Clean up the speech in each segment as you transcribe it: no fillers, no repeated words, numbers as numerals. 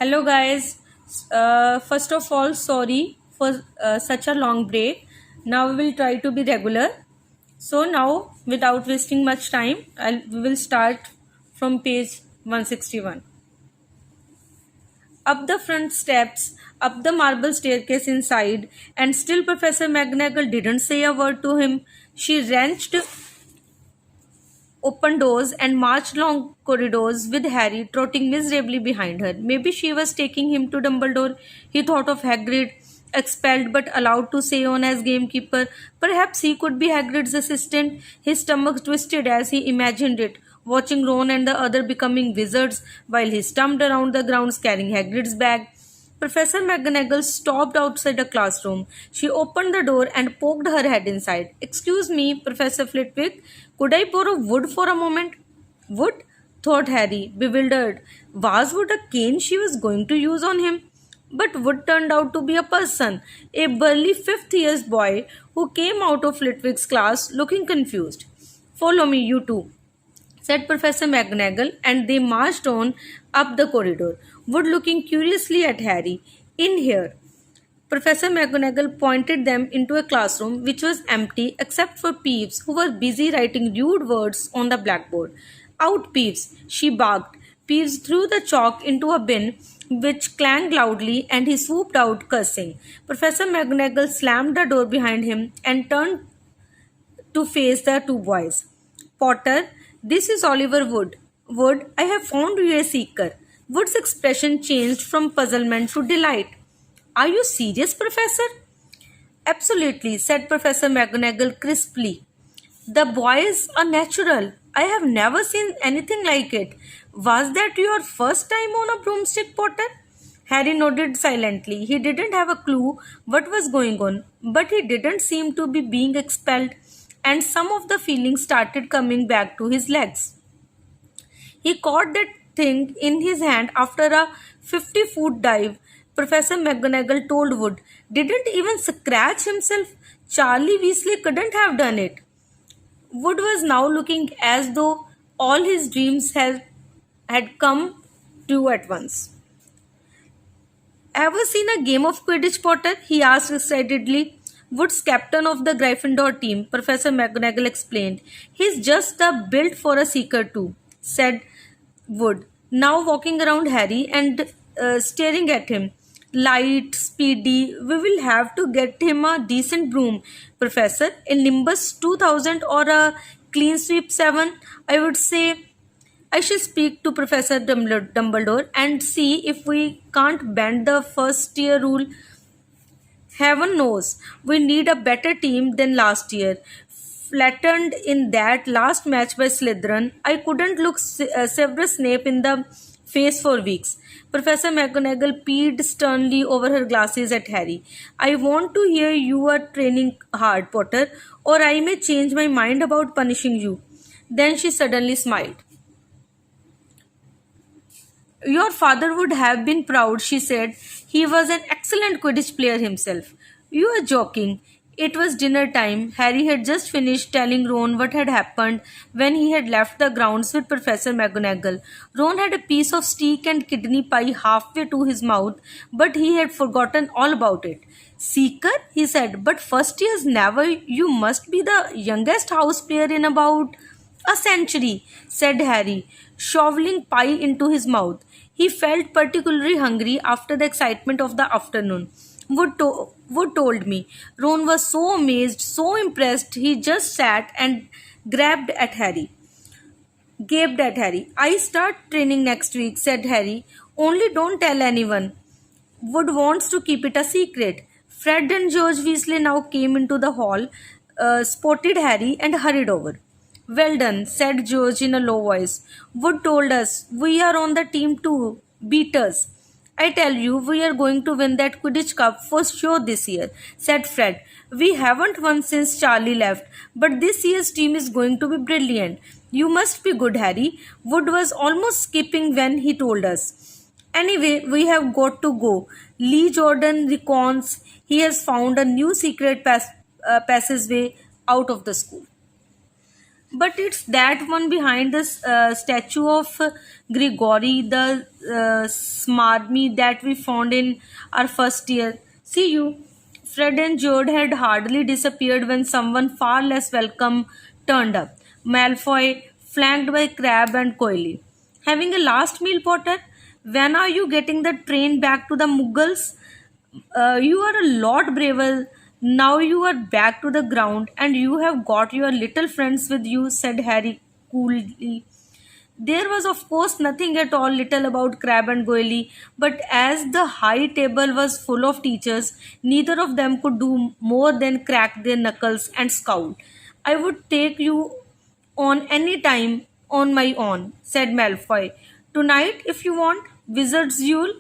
Hello, guys. First of all, sorry for such a long break. Now we will try to be regular. So, now without wasting much time, we will start from page 161. Up the front steps, up the marble staircase inside, and still Professor McGonagall didn't say a word to him. She wrenched opened doors and marched along corridors with Harry trotting miserably behind her. Maybe she was taking him to Dumbledore. He thought of Hagrid, expelled but allowed to stay on as gamekeeper. Perhaps he could be Hagrid's assistant. His stomach twisted as he imagined it, watching Ron and the other becoming wizards while he stumped around the grounds carrying Hagrid's bag. Professor McGonagall stopped outside the classroom. She opened the door and poked her head inside. Excuse me, Professor Flitwick, could I borrow wood for a moment? Wood? Thought Harry, bewildered. Was wood a cane she was going to use on him? But Wood turned out to be a person, a burly fifth year's boy who came out of Flitwick's class looking confused. Follow me, you two, said Professor McGonagall, and they marched on up the corridor, Wood looking curiously at Harry. In here. Professor McGonagall pointed them into a classroom which was empty except for Peeves, who was busy writing rude words on the blackboard. Out, Peeves, she barked. Peeves threw the chalk into a bin, which clanged loudly, and he swooped out, cursing. Professor McGonagall slammed the door behind him and turned to face the two boys. Potter, this is Oliver Wood. Wood, I have found you a seeker. Wood's expression changed from puzzlement to delight. Are you serious, Professor? Absolutely, said Professor McGonagall crisply. The boy is a natural. I have never seen anything like it. Was that your first time on a broomstick, Potter? Harry nodded silently. He didn't have a clue what was going on, but he didn't seem to be being expelled, and some of the feeling started coming back to his legs. He caught that thing in his hand after a 50-foot dive. Professor McGonagall told Wood, didn't even scratch himself. Charlie Weasley couldn't have done it. Wood was now looking as though all his dreams had come true at once. Ever seen a game of Quidditch, Potter? He asked excitedly. Wood's captain of the Gryffindor team, Professor McGonagall explained. He's just the built for a seeker too, said Wood, now walking around Harry and staring at him. Light, speedy, we will have to get him a decent broom, Professor. A Nimbus 2000 or a Clean Sweep 7, I would say. I shall speak to Professor Dumbledore and see if we can't bend the first year rule. Heaven knows, we need a better team than last year. Flattened in that last match by Slytherin, I couldn't look Severus Snape in the face for weeks. Professor McGonagall peered sternly over her glasses at Harry. I want to hear you are training hard, Potter, or I may change my mind about punishing you. Then she suddenly smiled. Your father would have been proud, she said. He was an excellent Quidditch player himself. You are joking. It was dinner time. Harry had just finished telling Ron what had happened when he had left the grounds with Professor McGonagall. Ron had a piece of steak and kidney pie halfway to his mouth, but he had forgotten all about it. Seeker, he said, but first years never. You must be the youngest house player in about a century, said Harry, shoveling pie into his mouth. He felt particularly hungry after the excitement of the afternoon. Wood told me. Ron was so amazed, so impressed, he just sat and grabbed at Harry. Gaped at Harry. I start training next week, said Harry. Only don't tell anyone. Wood wants to keep it a secret. Fred and George Weasley now came into the hall, spotted Harry, and hurried over. Well done, said George in a low voice. Wood told us we are on the team too. Beat us. I tell you, we are going to win that Quidditch Cup for sure this year, said Fred. We haven't won since Charlie left, but this year's team is going to be brilliant. You must be good, Harry. Wood was almost skipping when he told us. Anyway, we have got to go. Lee Jordan recons he has found a new secret passageway out of the school. But it's that one behind the statue of Grigory the Smarmy that we found in our first year. See you. Fred and George had hardly disappeared when someone far less welcome turned up. Malfoy, flanked by Crabbe and Coily. Having a last meal, Potter? When are you getting the train back to the Muggles? You are a lot braver. Now you are back to the ground and you have got your little friends with you, said Harry coolly. There was, of course, nothing at all little about Crab and Goyle, but as the high table was full of teachers, neither of them could do more than crack their knuckles and scowl. I would take you on any time on my own, said Malfoy. Tonight, if you want, wizard's duel,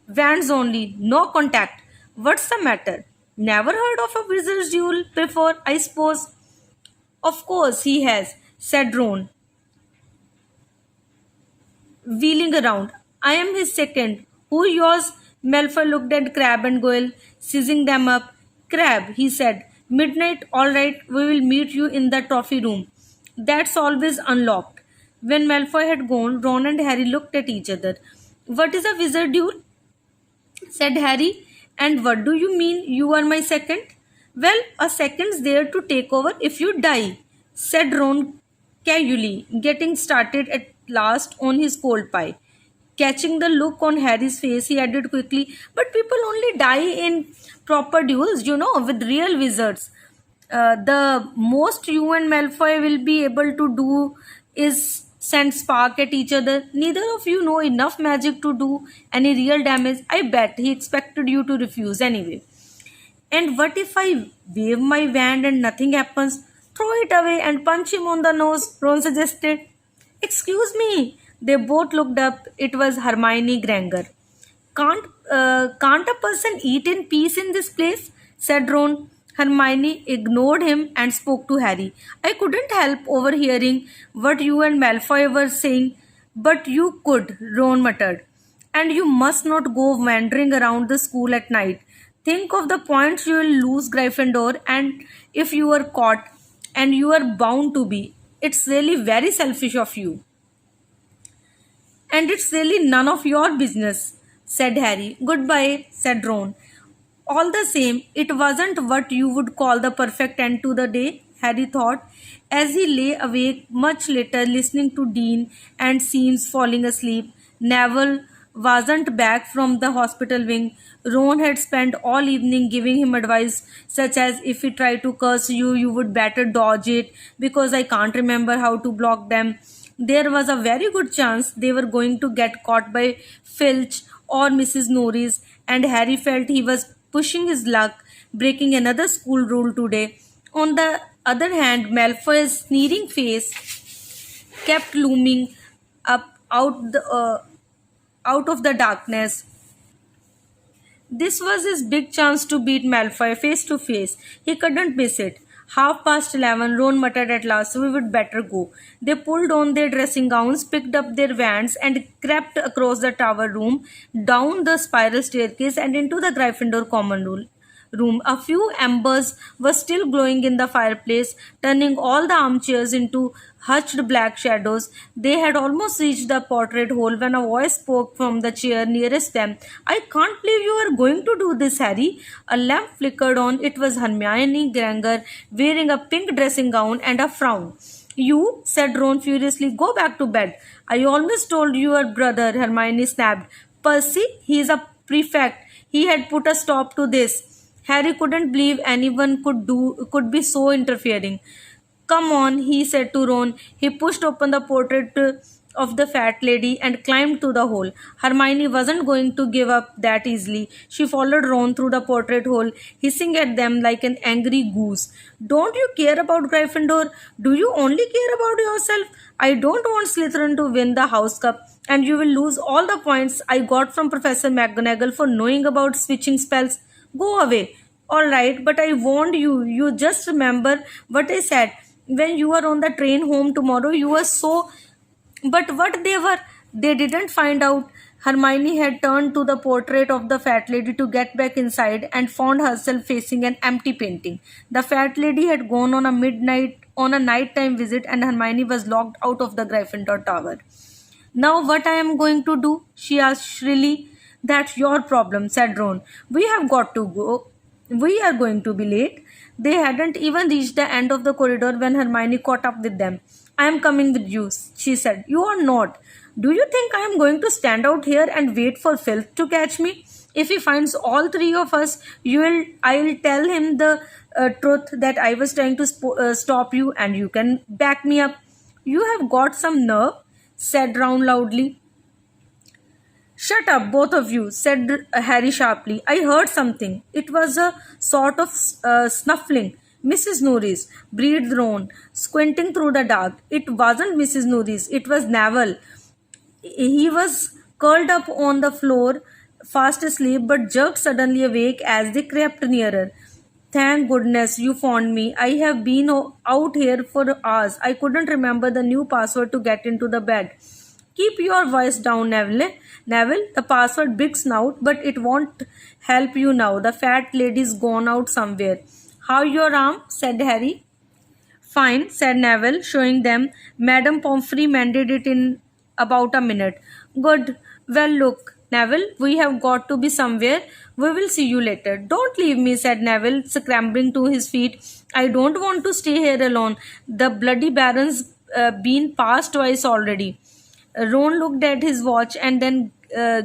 wands only, no contact. What's the matter? Never heard of a wizard's duel before, I suppose. Of course he has, said Ron, wheeling around. I am his second. Who yours? Malfoy looked at Crab and Goyle, seizing them up. Crab, he said. Midnight, all right, we will meet you in the trophy room. That's always unlocked. When Malfoy had gone, Ron and Harry looked at each other. What is a wizard duel? Said Harry. And what do you mean you are my second? Well, a second's there to take over if you die, said Ron casually, getting started at last on his cold pie. Catching the look on Harry's face, he added quickly, but people only die in proper duels, with real wizards. The most you and Malfoy will be able to do is send spark at each other. Neither of you know enough magic to do any real damage. I bet he expected you to refuse anyway. And what if I wave my wand and nothing happens? Throw it away and punch him on the nose, Ron suggested. Excuse me. They both looked up. It was Hermione Granger. Can't a person eat in peace in this place? Said Ron. Hermione ignored him and spoke to Harry. I couldn't help overhearing what you and Malfoy were saying, but you could, Ron muttered. And you must not go wandering around the school at night. Think of the points you will lose, Gryffindor, and if you are caught, and you are bound to be. It's really very selfish of you. And it's really none of your business, said Harry. Goodbye, said Ron. All the same, it wasn't what you would call the perfect end to the day, Harry thought, as he lay awake much later listening to Dean and scenes falling asleep. Neville wasn't back from the hospital wing. Ron had spent all evening giving him advice, such as if he tried to curse you, you would better dodge it because I can't remember how to block them. There was a very good chance they were going to get caught by Filch or Mrs. Norris, and Harry felt he was pushing his luck, breaking another school rule today. On the other hand, Malfoy's sneering face kept looming up out of the darkness. This was his big chance to beat Malfoy face to face. He couldn't miss it. 11:30, Ron muttered at last, we would better go. They pulled on their dressing gowns, picked up their wands, and crept across the tower room, down the spiral staircase, and into the Gryffindor common room. A few embers were still glowing in the fireplace, turning all the armchairs into hushed black shadows. They had almost reached the portrait hole when a voice spoke from the chair nearest them. I can't believe you are going to do this, Harry. A lamp flickered on. It was Hermione Granger, wearing a pink dressing gown and a frown. You, said Ron furiously, go back to bed. I almost told your brother, Hermione snapped. Percy, he is a prefect. He had put a stop to this. Harry couldn't believe anyone could be so interfering. Come on, he said to Ron. He pushed open the portrait of the fat lady and climbed to the hole. Hermione wasn't going to give up that easily. She followed Ron through the portrait hole, hissing at them like an angry goose. Don't you care about Gryffindor? Do you only care about yourself? I don't want Slytherin to win the House Cup, and you will lose all the points I got from Professor McGonagall for knowing about switching spells. Go away. All right, but I warned you. You just remember what I said. When you are on the train home tomorrow, you were so. But what they were, they didn't find out. Hermione had turned to the portrait of the fat lady to get back inside and found herself facing an empty painting. The fat lady had gone on a midnight on a nighttime visit and Hermione was locked out of the Gryffindor tower. Now what I am going to do? She asked shrilly. That's your problem, said Ron. We have got to go. We are going to be late. They hadn't even reached the end of the corridor when Hermione caught up with them. I am coming with you, she said. You are not. Do you think I am going to stand out here and wait for Filth to catch me? If he finds all three of us, I will tell him the truth that I was trying to stop you, and you can back me up. You have got some nerve, said Ron loudly. Shut up, both of you, said Harry sharply. I heard something. It was a sort of snuffling. Mrs. Norris, breathed Ron, squinting through the dark. It wasn't Mrs. Norris, it was Neville. He was curled up on the floor, fast asleep, but jerked suddenly awake as they crept nearer. Thank goodness you found me. I have been out here for hours. I couldn't remember the new password to get into the bed. Keep your voice down, Neville. Neville, the password big snout, but it won't help you now. The fat lady's gone out somewhere. How your arm? Said Harry. Fine, said Neville, showing them. Madame Pomfrey mended it in about a minute. Good. Well, look, Neville, we have got to be somewhere. We will see you later. Don't leave me, said Neville, scrambling to his feet. I don't want to stay here alone. The bloody Baron's been past twice already. Ron looked at his watch and then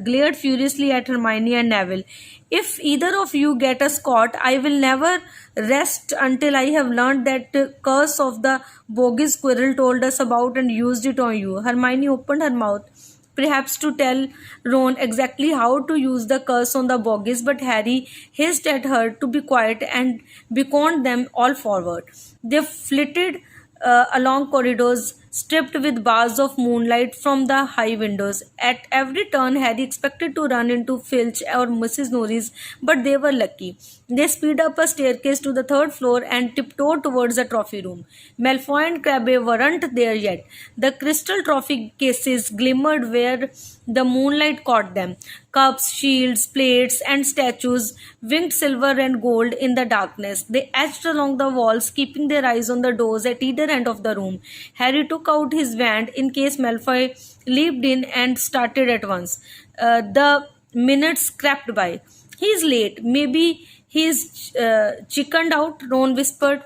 glared furiously at Hermione and Neville. If either of you get a Scot, I will never rest until I have learned that curse of the bogus squirrel told us about and used it on you. Hermione opened her mouth, perhaps to tell Ron exactly how to use the curse on the bogies, but Harry hissed at her to be quiet and beckoned them all forward. They flitted along corridors stripped with bars of moonlight from the high windows. At every turn, Harry expected to run into Filch or Mrs. Norris, but they were lucky. They speed up a staircase to the third floor and tiptoed towards the trophy room. Malfoy and Crabbe weren't there yet. The crystal trophy cases glimmered where the moonlight caught them. Cups, shields, plates, and statues winked silver and gold in the darkness. They edged along the walls, keeping their eyes on the doors at either end of the room. Harry took out his wand in case Malfoy leaped in and started at once. The minutes crept by. He's late. Maybe he's chickened out, Ron whispered.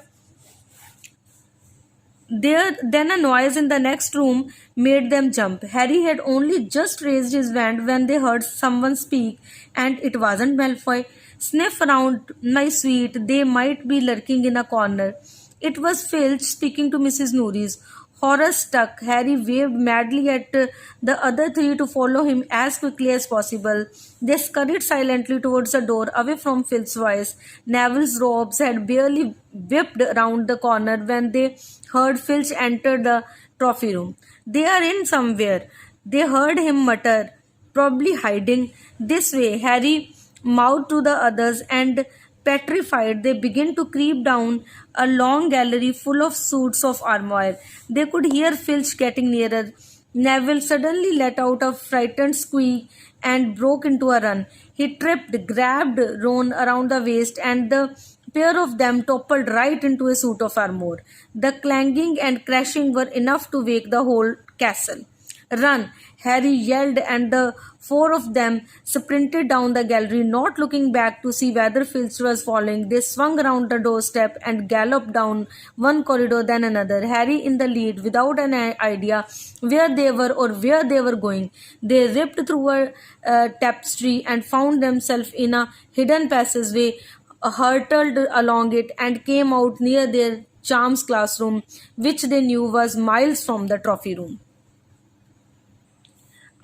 Then a noise in the next room made them jump. Harry had only just raised his wand when they heard someone speak, and it wasn't Malfoy. Sniff around, my sweet, they might be lurking in a corner. It was Filch speaking to Mrs. Norris. Horror struck, Harry waved madly at the other three to follow him as quickly as possible. They scurried silently towards the door, away from Filch's voice. Neville's robes had barely whipped round the corner when they heard Filch enter the trophy room. They are in somewhere. They heard him mutter, probably hiding. This way, Harry mouthed to the others, and petrified, they began to creep down a long gallery full of suits of armor. They could hear Filch getting nearer. Neville suddenly let out a frightened squeak and broke into a run. He tripped, grabbed Ron around the waist, and the pair of them toppled right into a suit of armor. The clanging and crashing were enough to wake the whole castle. Run! Harry yelled, and the four of them sprinted down the gallery, not looking back to see whether Filch was following. They swung around the doorstep and galloped down one corridor then another, Harry in the lead, without an idea where they were or where they were going. They ripped through a tapestry and found themselves in a hidden passageway, hurtled along it, and came out near their charms classroom, which they knew was miles from the trophy room.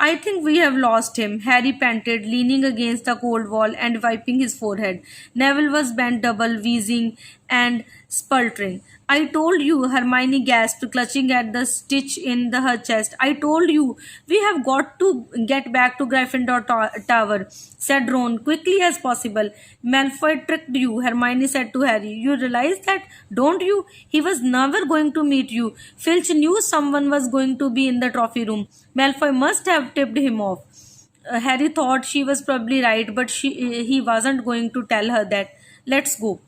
I think we have lost him, Harry panted, leaning against the cold wall and wiping his forehead. Neville was bent double, wheezing and spluttering. I told you, Hermione gasped, clutching at the stitch in her chest. I told you, we have got to get back to Gryffindor Tower, said Ron, quickly as possible. Malfoy tricked you, Hermione said to Harry. You realize that, don't you? He was never going to meet you. Filch knew someone was going to be in the trophy room. Malfoy must have tipped him off. Harry thought she was probably right, but he wasn't going to tell her that. Let's go.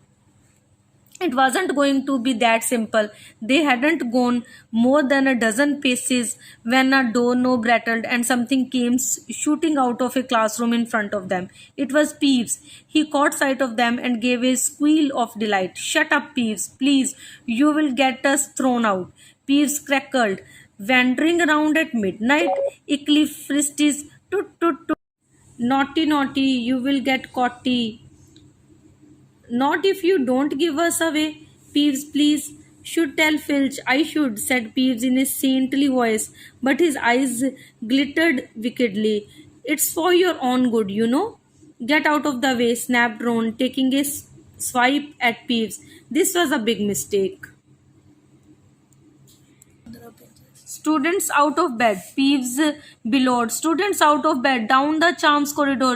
It wasn't going to be that simple. They hadn't gone more than a dozen paces when a doorknob rattled and something came shooting out of a classroom in front of them. It was Peeves. He caught sight of them and gave a squeal of delight. "Shut up, Peeves, please. You will get us thrown out." Peeves crackled. "Wandering around at midnight? Ickly fristies. Toot toot toot. Naughty, naughty, you will get caughty. Not if you don't give us away. Peeves, please." "Should tell Filch, I should," said Peeves in a saintly voice, but his eyes glittered wickedly. "It's for your own good, you know." "Get out of the way," snapped Ron, taking a swipe at Peeves. This was a big mistake. Students out of bed. Peeves bellowed. Students out of bed. Down the charms corridor.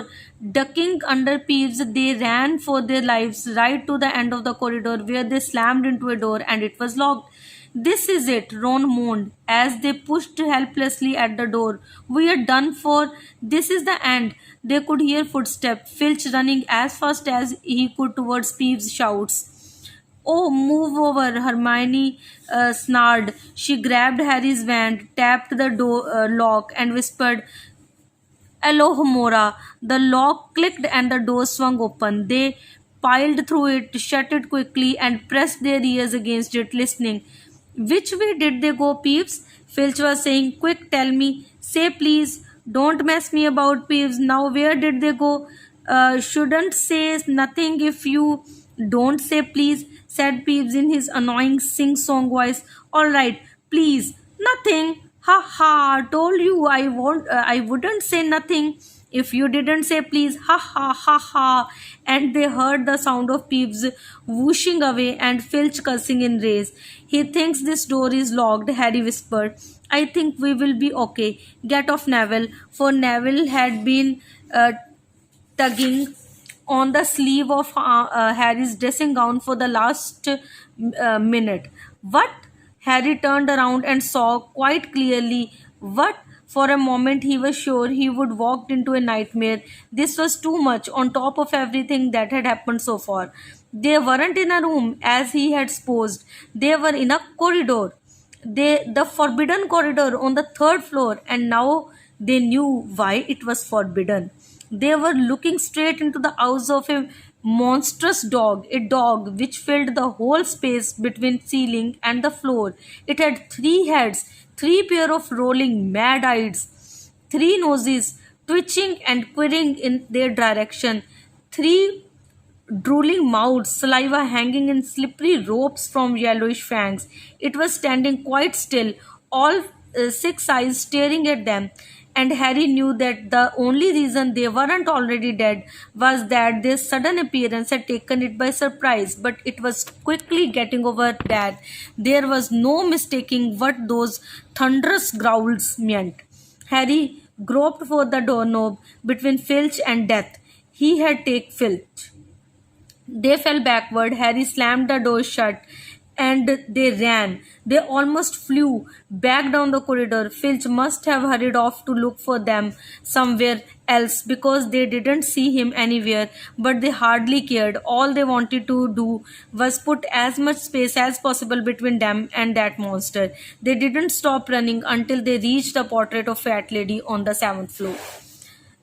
Ducking under Peeves, they ran for their lives right to the end of the corridor where they slammed into a door and it was locked. "This is it," Ron moaned as they pushed helplessly at the door. "We are done for. This is the end." They could hear footsteps, Filch running as fast as he could towards Peeves' shouts. "Oh, move over," Hermione snarled. She grabbed Harry's wand, tapped the door lock, and whispered, "Alohomora." The lock clicked and the door swung open. They piled through it, shut it quickly, and pressed their ears against it, listening. "Which way did they go, Peeves?" Filch was saying. "Quick, tell me. Say please. Don't mess me about, Peeves. Now, where did they go?" "Shouldn't say nothing if you don't say please," said Peeves in his annoying sing-song voice. "All right, please. Nothing. Ha ha, told you I wouldn't say nothing if you didn't say please. Ha ha ha ha." And they heard the sound of Peeves whooshing away and Filch cursing in rage. "He thinks this door is locked," Harry whispered. "I think we will be okay. Get off, Neville." For Neville had been tugging on the sleeve of Harry's dressing gown for the last minute. "What?" Harry turned around and saw quite clearly what. For a moment he was sure he would walked into a nightmare. This was too much on top of everything that had happened so far. They weren't in a room as he had supposed. They were in a corridor. The forbidden corridor on the third floor, and now they knew why it was forbidden. They were looking straight into the eyes of a monstrous dog, a dog which filled the whole space between ceiling and the floor. It had three heads, three pair of rolling mad eyes, three noses twitching and quivering in their direction, three drooling mouths, saliva hanging in slippery ropes from yellowish fangs. It was standing quite still, all six eyes staring at them. And Harry knew that the only reason they weren't already dead was that their sudden appearance had taken it by surprise. But it was quickly getting over that. There was no mistaking what those thunderous growls meant. Harry groped for the doorknob between Filch and death. He had taken Filch. They fell backward. Harry slammed the door shut and they ran. They almost flew back down the corridor. Filch must have hurried off to look for them somewhere else because they didn't see him anywhere, but they hardly cared. All they wanted to do was put as much space as possible between them and that monster. They didn't stop running until they reached the portrait of Fat Lady on the seventh floor.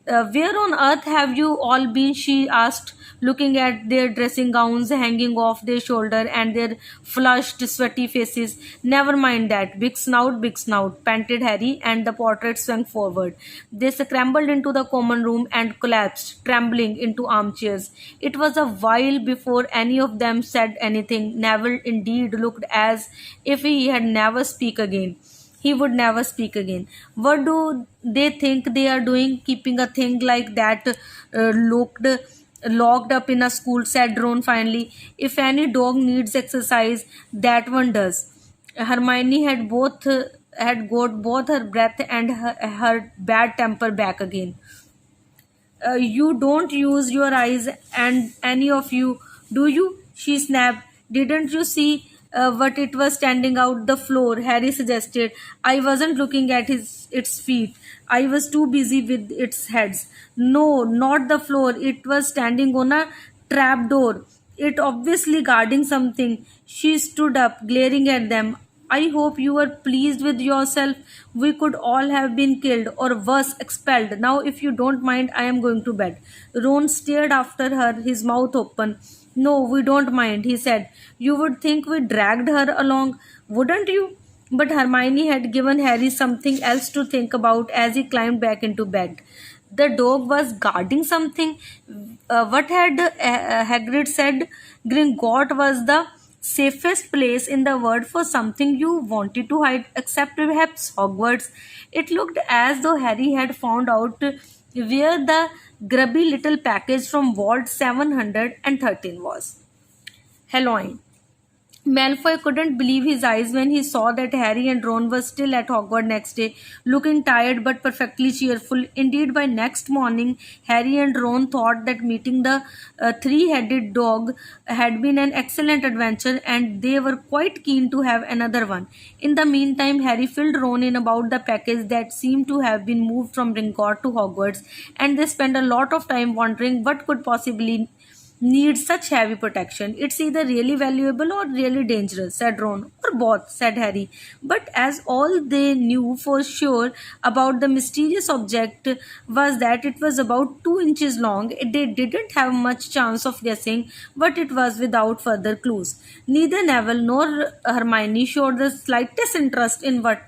"Where on earth have you all been?" she asked, looking at their dressing gowns hanging off their shoulder and their flushed, sweaty faces. "Never mind that. Big snout," panted Harry, and the portrait swung forward. They scrambled into the common room and collapsed, trembling, into armchairs. It was a while before any of them said anything. Neville indeed looked as if he had never speak again. He would never speak again. What do they think they are doing, keeping a thing like that locked up in a school, said Ron finally. "If any dog needs exercise, that one does." Hermione had got both her breath and her bad temper back again. "You don't use your eyes, and any of you, do you?" she snapped. "Didn't you see what it was standing out the floor?" Harry suggested. "I wasn't looking at its feet. I was too busy with its heads." "No, not the floor. It was standing on a trapdoor. it obviously guarding something. She stood up, glaring at them. I hope you are pleased with yourself. We could all have been killed or worse, expelled. Now, if you don't mind, I am going to bed. Ron stared after her, his mouth open. No, we don't mind, he said. You would think we dragged her along, wouldn't you? But Hermione had given Harry something else to think about as he climbed back into bed. The dog was guarding something. What had Hagrid said? Gringotts was the safest place in the world for something you wanted to hide, except perhaps Hogwarts. It looked as though Harry had found out where the grubby little package from Vault 713 was. Halloween. Malfoy couldn't believe his eyes when he saw that Harry and Ron were still at Hogwarts next day, looking tired but perfectly cheerful. Indeed, by next morning, Harry and Ron thought that meeting the three-headed dog had been an excellent adventure, and they were quite keen to have another one. In the meantime, Harry filled Ron in about the package that seemed to have been moved from Gringotts to Hogwarts, and they spent a lot of time wondering what could possibly needs such heavy protection. It's either really valuable or really dangerous, said Ron. Or both, said Harry. But as all they knew for sure about the mysterious object was that it was about 2 inches long, they didn't have much chance of guessing what it was without further clues. Neither Neville nor Hermione showed the slightest interest in what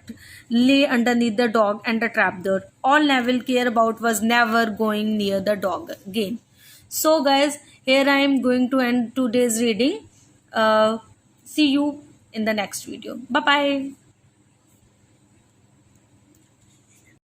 lay underneath the dog and the trapdoor. All Neville cared about was never going near the dog again. So, guys, here I am going to end today's reading. See you in the next video. Bye bye.